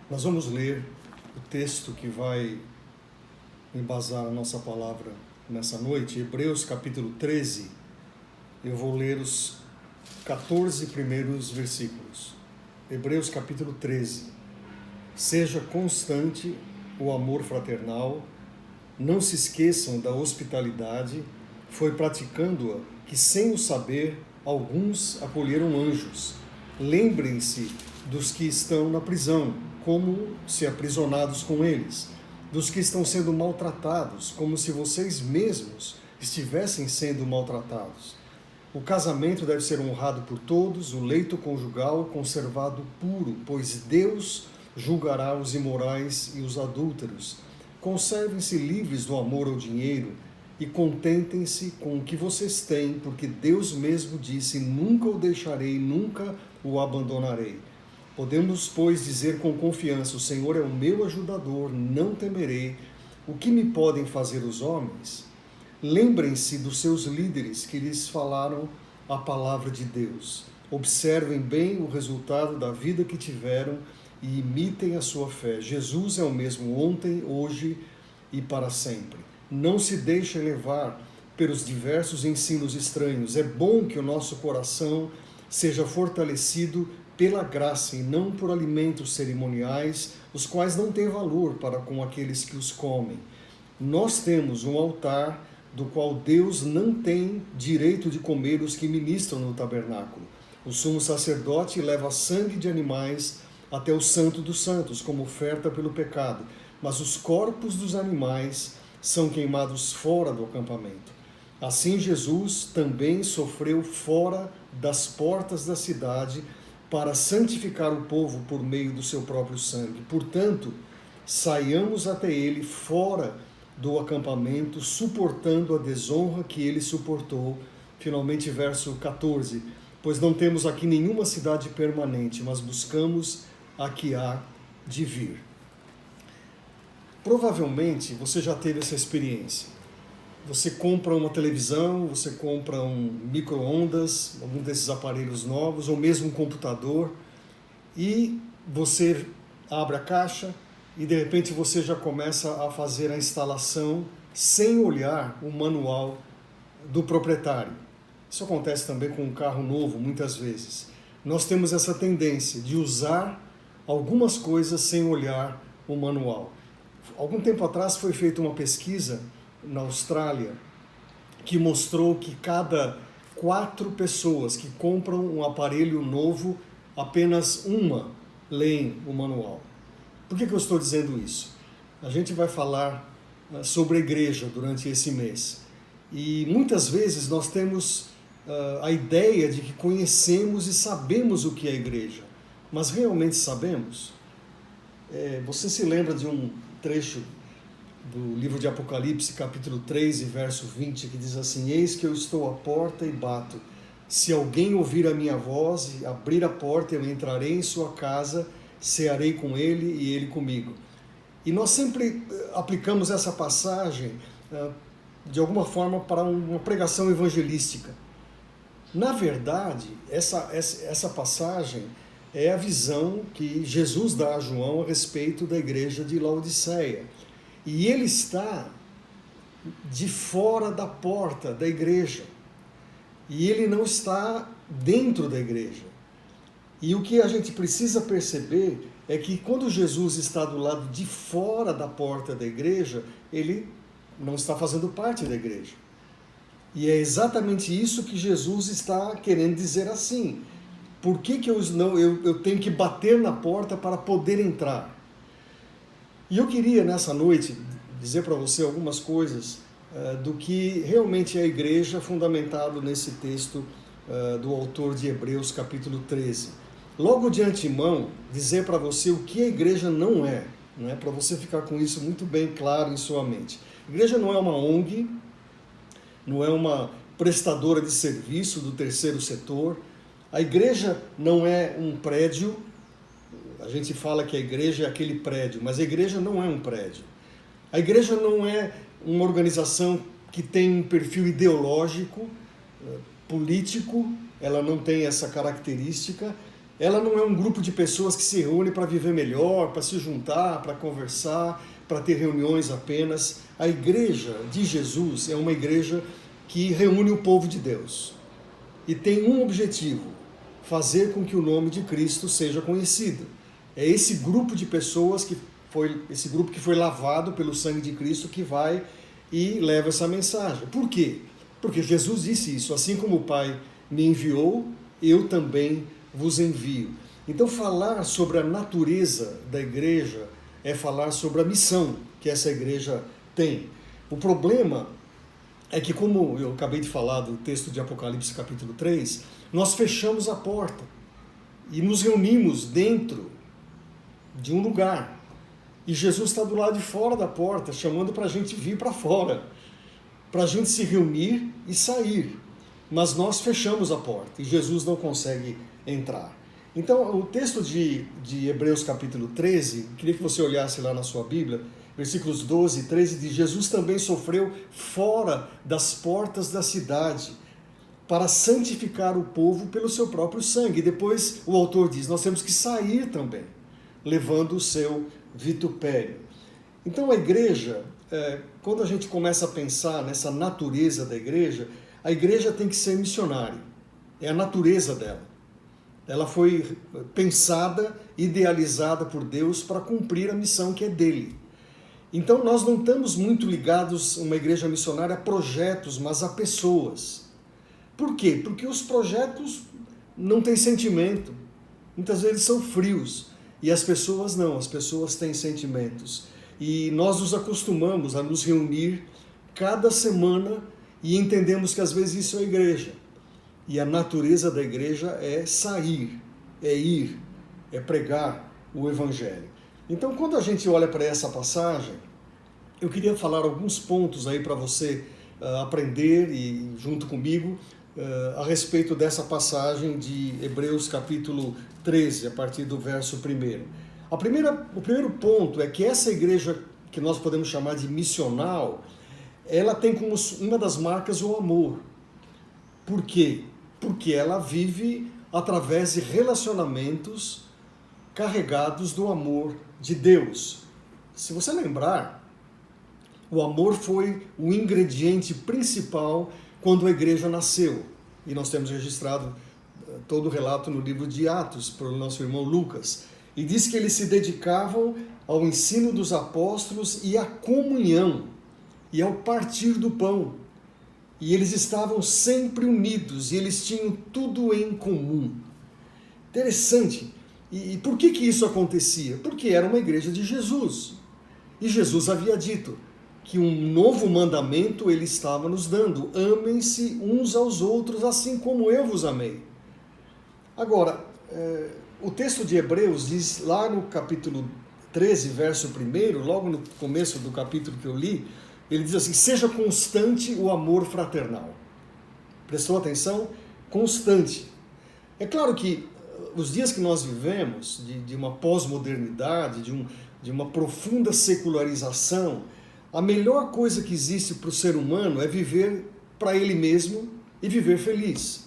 Nós vamos ler o texto que vai embasar a nossa palavra nessa noite, Hebreus capítulo 13. Eu vou ler os 14 primeiros versículos. Hebreus capítulo 13. Seja constante o amor fraternal, não se esqueçam da hospitalidade, foi praticando-a que, sem o saber, alguns acolheram anjos. Lembrem-se dos que estão na prisão, como se aprisionados com eles, dos que estão sendo maltratados, como se vocês mesmos estivessem sendo maltratados. O casamento deve ser honrado por todos, o leito conjugal conservado puro, pois Deus julgará os imorais e os adúlteros. Conservem-se livres do amor ao dinheiro e contentem-se com o que vocês têm, porque Deus mesmo disse: nunca o deixarei, nunca o abandonarei. Podemos, pois, dizer com confiança: o Senhor é o meu ajudador, não temerei. O que me podem fazer os homens? Lembrem-se dos seus líderes que lhes falaram a palavra de Deus. Observem bem o resultado da vida que tiveram e imitem a sua fé. Jesus é o mesmo ontem, hoje e para sempre. Não se deixem levar pelos diversos ensinos estranhos. É bom que o nosso coração seja fortalecido pela graça e não por alimentos cerimoniais, os quais não têm valor para com aqueles que os comem. Nós temos um altar do qual Deus não tem direito de comer os que ministram no tabernáculo. O sumo sacerdote leva sangue de animais até o Santo dos Santos, como oferta pelo pecado, mas os corpos dos animais são queimados fora do acampamento. Assim Jesus também sofreu fora das portas da cidade para santificar o povo por meio do seu próprio sangue. Portanto, saiamos até ele fora do acampamento, suportando a desonra que ele suportou. Finalmente, verso 14. Pois não temos aqui nenhuma cidade permanente, mas buscamos a que há de vir. Provavelmente você já teve essa experiência. Você compra uma televisão, você compra um micro-ondas, algum desses aparelhos novos, ou mesmo um computador, e você abre a caixa e de repente você já começa a fazer a instalação sem olhar o manual do proprietário. Isso acontece também com um carro novo, muitas vezes. Nós temos essa tendência de usar algumas coisas sem olhar o manual. Algum tempo atrás foi feita uma pesquisa na Austrália que mostrou que cada 4 pessoas que compram um aparelho novo, apenas uma leem o manual. Por que eu estou dizendo isso? A gente vai falar sobre a igreja durante esse mês. E muitas vezes nós temos a ideia de que conhecemos e sabemos o que é a igreja. Mas realmente sabemos? Você se lembra de um trecho do livro de Apocalipse, capítulo 3, verso 20, que diz assim: eis que eu estou à porta e bato. Se alguém ouvir a minha voz e abrir a porta, eu entrarei em sua casa, cearei com ele e ele comigo. E nós sempre aplicamos essa passagem, de alguma forma, para uma pregação evangelística. Na verdade, essa passagem é a visão que Jesus dá a João a respeito da igreja de Laodiceia. E ele está de fora da porta da igreja. E ele não está dentro da igreja. E o que a gente precisa perceber é que quando Jesus está do lado de fora da porta da igreja, ele não está fazendo parte da igreja. E é exatamente isso que Jesus está querendo dizer assim. Por que eu tenho que bater na porta para poder entrar? E eu queria, nessa noite, dizer para você algumas coisas do que realmente é a igreja, fundamentado nesse texto do autor de Hebreus, capítulo 13. Logo de antemão, dizer para você o que a igreja não é, para você ficar com isso muito bem claro em sua mente. A igreja não é uma ONG, não é uma prestadora de serviço do terceiro setor. A igreja não é um prédio. A gente fala que a igreja é aquele prédio, mas a igreja não é um prédio. A igreja não é uma organização que tem um perfil ideológico, político, ela não tem essa característica. ela não é um grupo de pessoas que se reúne para viver melhor, para se juntar, para conversar, para ter reuniões apenas. A igreja de Jesus é uma igreja que reúne o povo de Deus e tem um objetivo: fazer com que o nome de Cristo seja conhecido. É esse grupo de pessoas esse grupo que foi lavado pelo sangue de Cristo que vai e leva essa mensagem. Por quê? Porque Jesus disse isso: assim como o Pai me enviou, eu também vos envio. Então, falar sobre a natureza da igreja é falar sobre a missão que essa igreja tem. O problema é que, como eu acabei de falar do texto de Apocalipse capítulo 3, nós fechamos a porta e nos reunimos dentro de um lugar. E Jesus está do lado de fora da porta, chamando para a gente vir para fora, para a gente se reunir e sair. Mas nós fechamos a porta e Jesus não consegue entrar. Então, o texto de Hebreus capítulo 13, queria que você olhasse lá na sua Bíblia, versículos 12 e 13, diz: Jesus também sofreu fora das portas da cidade, para santificar o povo pelo seu próprio sangue. E depois o autor diz: nós temos que sair também, levando o seu vitupério. Então a igreja, quando a gente começa a pensar nessa natureza da igreja, a igreja tem que ser missionária. É a natureza dela. Ela foi pensada, idealizada por Deus para cumprir a missão que é dele. Então nós não estamos muito ligados, uma igreja missionária, a projetos, mas a pessoas. Por quê? Porque os projetos não têm sentimento. Muitas vezes são frios. E as pessoas não, as pessoas têm sentimentos. E nós nos acostumamos a nos reunir cada semana e entendemos que às vezes isso é a igreja. E a natureza da igreja é sair, é ir, é pregar o evangelho. Então, quando a gente olha para essa passagem, eu queria falar alguns pontos aí para você aprender e junto comigo a respeito dessa passagem de Hebreus capítulo 13, a partir do verso 1. O primeiro ponto é que essa igreja, que nós podemos chamar de missional, ela tem como uma das marcas o amor. Por quê? Porque ela vive através de relacionamentos carregados do amor de Deus. Se você lembrar, o amor foi o ingrediente principal quando a igreja nasceu. E nós temos registrado todo o relato no livro de Atos, pelo nosso irmão Lucas. E diz que eles se dedicavam ao ensino dos apóstolos e à comunhão, e ao partir do pão. E eles estavam sempre unidos, e eles tinham tudo em comum. Interessante. E por que isso acontecia? Porque era uma igreja de Jesus. E Jesus havia dito que um novo mandamento ele estava nos dando: amem-se uns aos outros assim como eu vos amei. Agora, o texto de Hebreus diz lá no capítulo 13, verso 1, logo no começo do capítulo que eu li, ele diz assim: seja constante o amor fraternal. Prestou atenção? Constante. É claro que os dias que nós vivemos, de uma pós-modernidade, de uma profunda secularização, a melhor coisa que existe para o ser humano é viver para ele mesmo e viver feliz.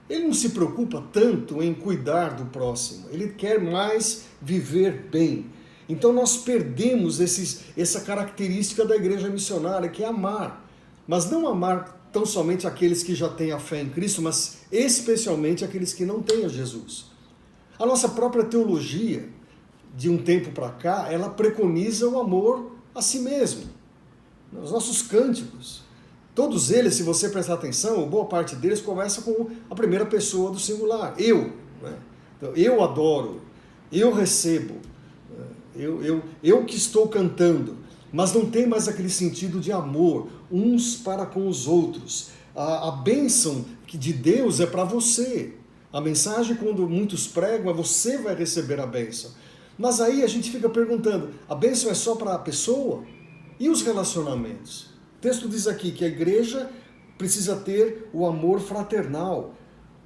Ele não se preocupa tanto em cuidar do próximo, ele quer mais viver bem. Então nós perdemos essa característica da igreja missionária, que é amar. Mas não amar tão somente aqueles que já têm a fé em Cristo, mas especialmente aqueles que não têm a Jesus. A nossa própria teologia, de um tempo para cá, ela preconiza o amor a si mesmo. Os nossos cânticos, todos eles, se você prestar atenção, boa parte deles começa com a primeira pessoa do singular, eu. Né? Então, eu adoro, eu recebo, eu que estou cantando, mas não tem mais aquele sentido de amor uns para com os outros. A bênção de Deus é para você. A mensagem, quando muitos pregam, é: você vai receber a bênção. Mas aí a gente fica perguntando: a bênção é só para a pessoa? E os relacionamentos? O texto diz aqui que a igreja precisa ter o amor fraternal.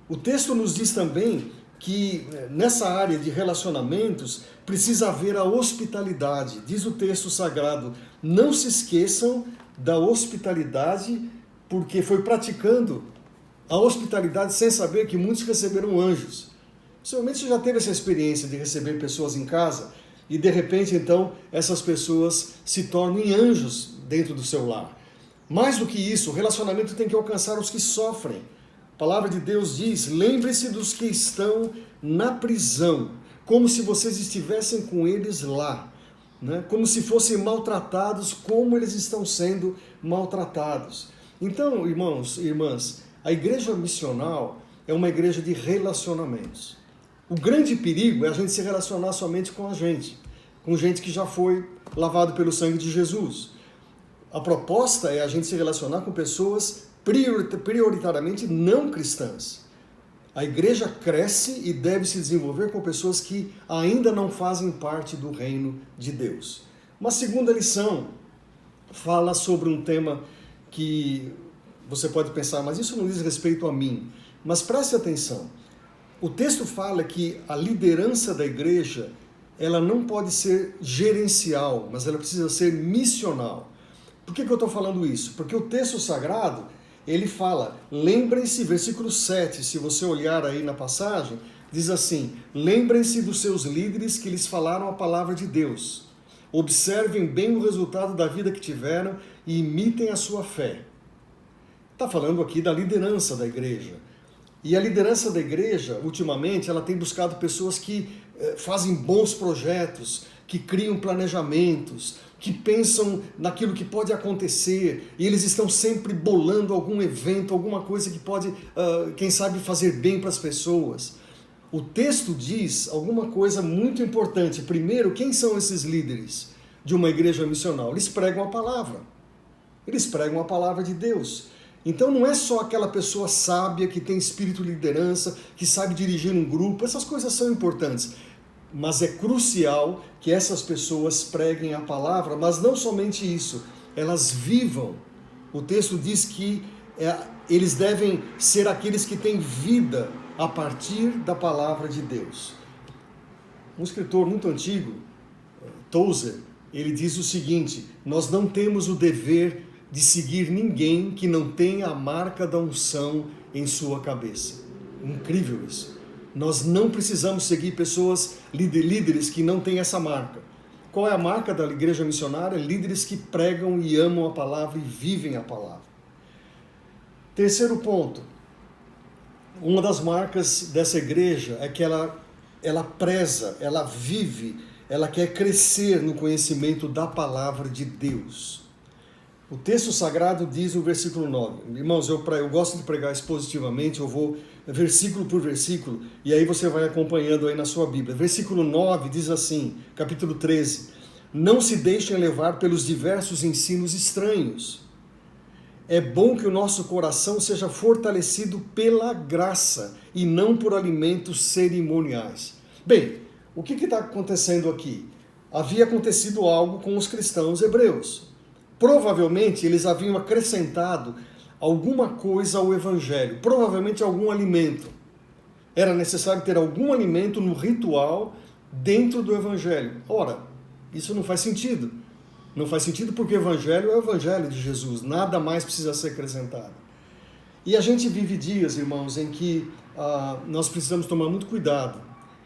O texto nos diz também que nessa área de relacionamentos precisa haver a hospitalidade. Diz o texto sagrado: não se esqueçam da hospitalidade, porque foi praticando a hospitalidade sem saber que muitos receberam anjos. Possivelmente você já teve essa experiência de receber pessoas em casa e de repente então essas pessoas se tornam anjos dentro do seu lar. Mais do que isso, o relacionamento tem que alcançar os que sofrem. A palavra de Deus diz: lembre-se dos que estão na prisão, como se vocês estivessem com eles lá, né? Como se fossem maltratados, como eles estão sendo maltratados. Então, irmãos e irmãs, a igreja missional é uma igreja de relacionamentos. O grande perigo é a gente se relacionar somente com gente que já foi lavado pelo sangue de Jesus. A proposta é a gente se relacionar com pessoas prioritariamente não cristãs. A igreja cresce e deve se desenvolver com pessoas que ainda não fazem parte do reino de Deus. Uma segunda lição fala sobre um tema que você pode pensar, mas isso não diz respeito a mim. Mas preste atenção. O texto fala que a liderança da igreja, ela não pode ser gerencial, mas ela precisa ser missional. Por que eu estou falando isso? Porque o texto sagrado, ele fala, lembrem-se, versículo 7, se você olhar aí na passagem, diz assim: lembrem-se dos seus líderes que lhes falaram a palavra de Deus. Observem bem o resultado da vida que tiveram e imitem a sua fé. Está falando aqui da liderança da igreja. E a liderança da igreja, ultimamente, ela tem buscado pessoas que fazem bons projetos, que criam planejamentos, que pensam naquilo que pode acontecer, e eles estão sempre bolando algum evento, alguma coisa que pode, quem sabe, fazer bem para as pessoas. O texto diz alguma coisa muito importante. Primeiro, quem são esses líderes de uma igreja missional? Eles pregam a palavra. Eles pregam a palavra de Deus. Então não é só aquela pessoa sábia que tem espírito de liderança, que sabe dirigir um grupo, essas coisas são importantes. Mas é crucial que essas pessoas preguem a palavra, mas não somente isso, elas vivam. O texto diz que eles devem ser aqueles que têm vida a partir da palavra de Deus. Um escritor muito antigo, Tozer, ele diz o seguinte: nós não temos o dever de seguir ninguém que não tenha a marca da unção em sua cabeça. Incrível isso. Nós não precisamos seguir pessoas, líderes que não têm essa marca. Qual é a marca da igreja missionária? Líderes que pregam e amam a palavra e vivem a palavra. Terceiro ponto. Uma das marcas dessa igreja é que ela preza, ela vive, ela quer crescer no conhecimento da palavra de Deus. O texto sagrado diz no versículo 9. Irmãos, eu gosto de pregar expositivamente, eu vou versículo por versículo, e aí você vai acompanhando aí na sua Bíblia. Versículo 9 diz assim, capítulo 13: não se deixem levar pelos diversos ensinos estranhos. É bom que o nosso coração seja fortalecido pela graça e não por alimentos cerimoniais. Bem, o que está acontecendo aqui? Havia acontecido algo com os cristãos hebreus. Provavelmente eles haviam acrescentado alguma coisa ao evangelho, provavelmente algum alimento. Era necessário ter algum alimento no ritual dentro do evangelho. Ora, isso não faz sentido. Não faz sentido porque o evangelho é o evangelho de Jesus, nada mais precisa ser acrescentado. E a gente vive dias, irmãos, em que nós precisamos tomar muito cuidado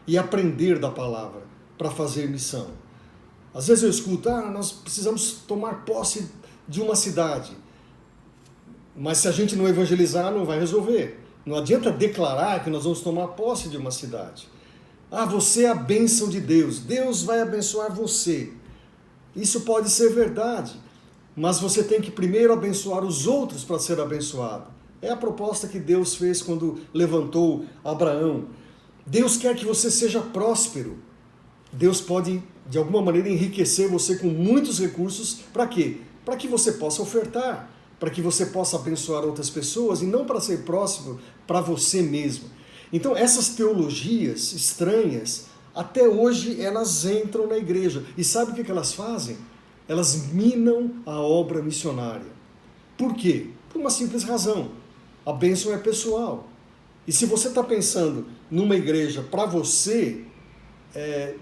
e aprender da palavra para fazer missão. Às vezes eu escuto, nós precisamos tomar posse de uma cidade. Mas se a gente não evangelizar, não vai resolver. Não adianta declarar que nós vamos tomar posse de uma cidade. Você é a bênção de Deus. Deus vai abençoar você. Isso pode ser verdade. Mas você tem que primeiro abençoar os outros para ser abençoado. É a proposta que Deus fez quando levantou Abraão. Deus quer que você seja próspero. Deus pode, de alguma maneira, enriquecer você com muitos recursos. Para quê? Para que você possa ofertar, para que você possa abençoar outras pessoas e não para ser próximo para você mesmo. Então, essas teologias estranhas, até hoje, elas entram na igreja. E sabe o que elas fazem? Elas minam a obra missionária. Por quê? Por uma simples razão. A bênção é pessoal. E se você está pensando numa igreja para você,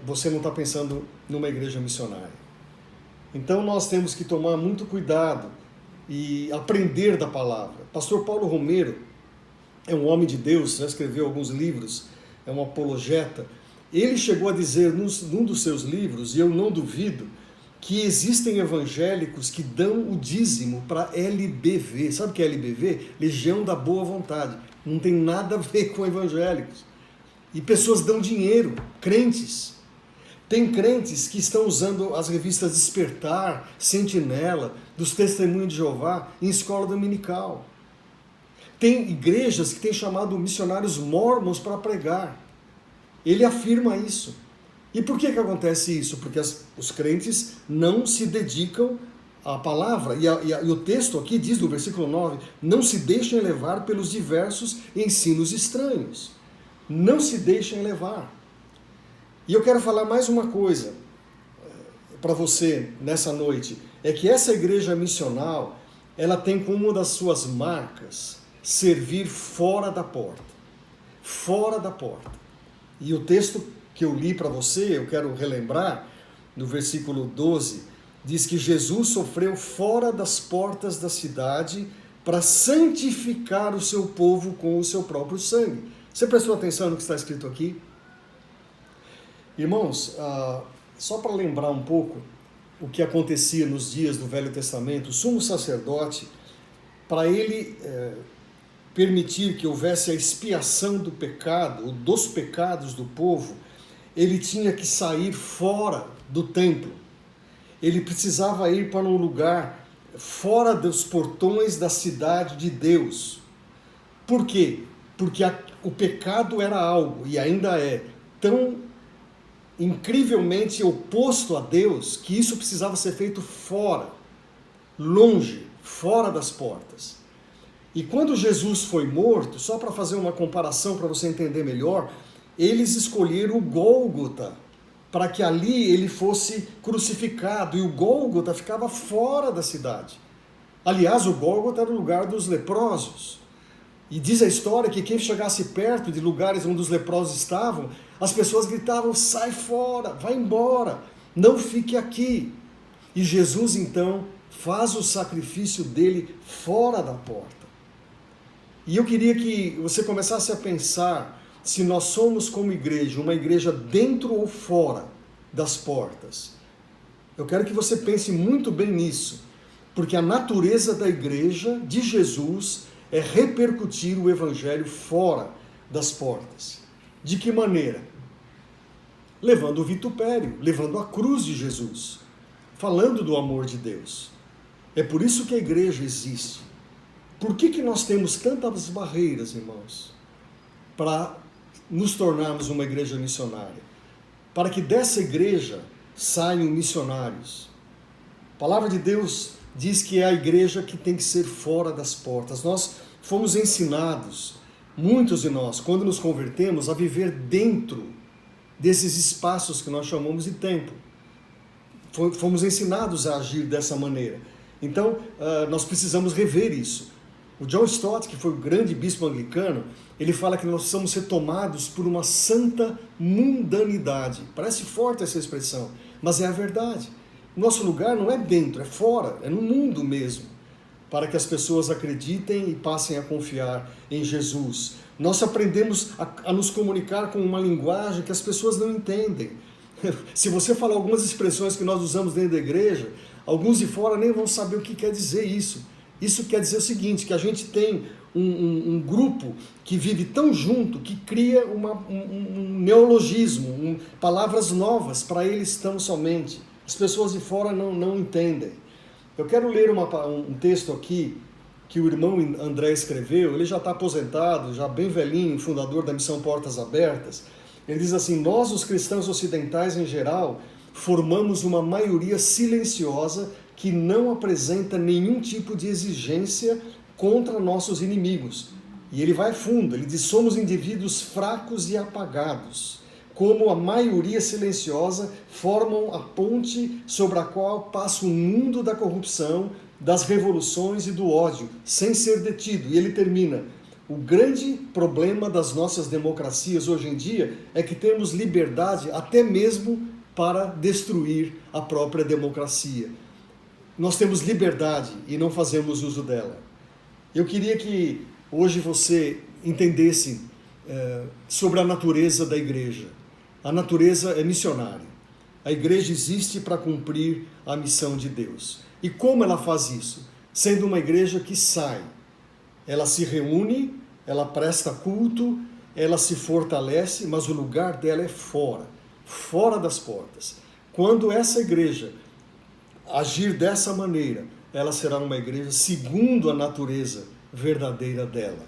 você não está pensando numa igreja missionária. Então nós temos que tomar muito cuidado e aprender da palavra. Pastor Paulo Romero é um homem de Deus, já escreveu alguns livros, é um apologeta, ele chegou a dizer num dos seus livros, e eu não duvido, que existem evangélicos que dão o dízimo para LBV. Sabe o que é LBV? Legião da Boa Vontade. Não tem nada a ver com evangélicos. E pessoas dão dinheiro, crentes. Tem crentes que estão usando as revistas Despertar, Sentinela, dos Testemunhos de Jeová em escola dominical. Tem igrejas que têm chamado missionários mormons para pregar. Ele afirma isso. E por que acontece isso? Porque os crentes não se dedicam à palavra. E o texto aqui diz no versículo 9, não se deixem levar pelos diversos ensinos estranhos. Não se deixem levar. E eu quero falar mais uma coisa para você nessa noite. É que essa igreja missional, ela tem como uma das suas marcas servir fora da porta. Fora da porta. E o texto que eu li para você, eu quero relembrar, no versículo 12, diz que Jesus sofreu fora das portas da cidade para santificar o seu povo com o seu próprio sangue. Você prestou atenção no que está escrito aqui? Irmãos, só para lembrar um pouco o que acontecia nos dias do Velho Testamento, o sumo sacerdote, para ele permitir que houvesse a expiação do pecado, ou dos pecados do povo, ele tinha que sair fora do templo. Ele precisava ir para um lugar fora dos portões da cidade de Deus. Por quê? Porque o pecado era algo, e ainda é, tão incrivelmente oposto a Deus, que isso precisava ser feito fora, longe, fora das portas. E quando Jesus foi morto, só para fazer uma comparação para você entender melhor, eles escolheram o Gólgota, para que ali ele fosse crucificado, e o Gólgota ficava fora da cidade. Aliás, o Gólgota era o lugar dos leprosos. E diz a história que quem chegasse perto de lugares onde os leprosos estavam, as pessoas gritavam, sai fora, vai embora, não fique aqui. E Jesus então faz o sacrifício dele fora da porta. E eu queria que você começasse a pensar se nós somos como igreja, uma igreja dentro ou fora das portas. Eu quero que você pense muito bem nisso, porque a natureza da igreja de Jesus é repercutir o evangelho fora das portas. De que maneira? Levando o vitupério, levando a cruz de Jesus, falando do amor de Deus. É por isso que a igreja existe. Por que nós temos tantas barreiras, irmãos, para nos tornarmos uma igreja missionária? Para que dessa igreja saiam missionários. A palavra de Deus diz que é a igreja que tem que ser fora das portas. Nós fomos ensinados, muitos de nós, quando nos convertemos, a viver dentro desses espaços que nós chamamos de templo. Fomos ensinados a agir dessa maneira. Então, nós precisamos rever isso. O John Stott, que foi o grande bispo anglicano, ele fala que nós precisamos ser tomados por uma santa mundanidade. Parece forte essa expressão, mas é a verdade. Nosso lugar não é dentro, é fora, é no mundo mesmo, para que as pessoas acreditem e passem a confiar em Jesus. Nós aprendemos a nos comunicar com uma linguagem que as pessoas não entendem. Se você falar algumas expressões que nós usamos dentro da igreja, alguns de fora nem vão saber o que quer dizer isso. Isso quer dizer o seguinte, que a gente tem um grupo que vive tão junto que cria um neologismo, palavras novas para eles tão somente. As pessoas de fora não entendem. Eu quero ler um texto aqui que o irmão André escreveu. Ele já está aposentado, já bem velhinho, fundador da Missão Portas Abertas. Ele diz assim: nós, os cristãos ocidentais em geral, formamos uma maioria silenciosa que não apresenta nenhum tipo de exigência contra nossos inimigos. E ele vai fundo, ele diz: somos indivíduos fracos e apagados, como a maioria silenciosa formam a ponte sobre a qual passa o mundo da corrupção, das revoluções e do ódio, sem ser detido. E ele termina: o grande problema das nossas democracias hoje em dia é que temos liberdade até mesmo para destruir a própria democracia. Nós temos liberdade e não fazemos uso dela. Eu queria que hoje você entendesse sobre a natureza da igreja. A natureza é missionária. A igreja existe para cumprir a missão de Deus. E como ela faz isso? Sendo uma igreja que sai. Ela se reúne, ela presta culto, ela se fortalece, mas o lugar dela é fora, fora das portas. Quando essa igreja agir dessa maneira, ela será uma igreja segundo a natureza verdadeira dela.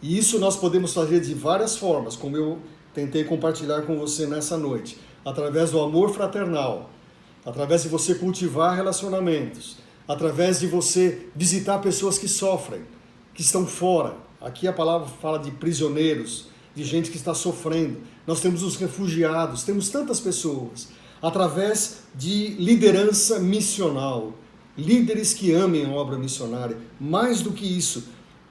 E isso nós podemos fazer de várias formas, como eu tentei compartilhar com você nessa noite. Através do amor fraternal, através de você cultivar relacionamentos, através de você visitar pessoas que sofrem, que estão fora. Aqui a palavra fala de prisioneiros, de gente que está sofrendo. Nós temos os refugiados, temos tantas pessoas. Através de liderança missional, líderes que amem a obra missionária. Mais do que isso,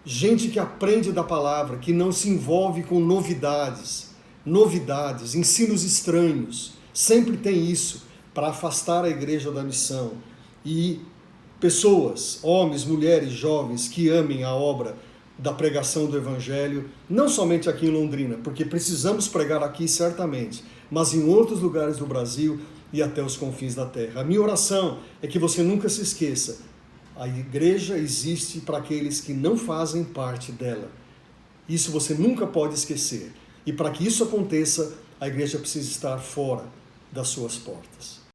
gente que aprende da palavra, que não se envolve com novidades, ensinos estranhos. Sempre tem isso para afastar a igreja da missão. E pessoas, homens, mulheres, jovens que amem a obra da pregação do Evangelho, não somente aqui em Londrina, porque precisamos pregar aqui certamente, mas em outros lugares do Brasil e até os confins da terra. A minha oração é que você nunca se esqueça, a igreja existe para aqueles que não fazem parte dela. Isso você nunca pode esquecer. E para que isso aconteça, a igreja precisa estar fora das suas portas.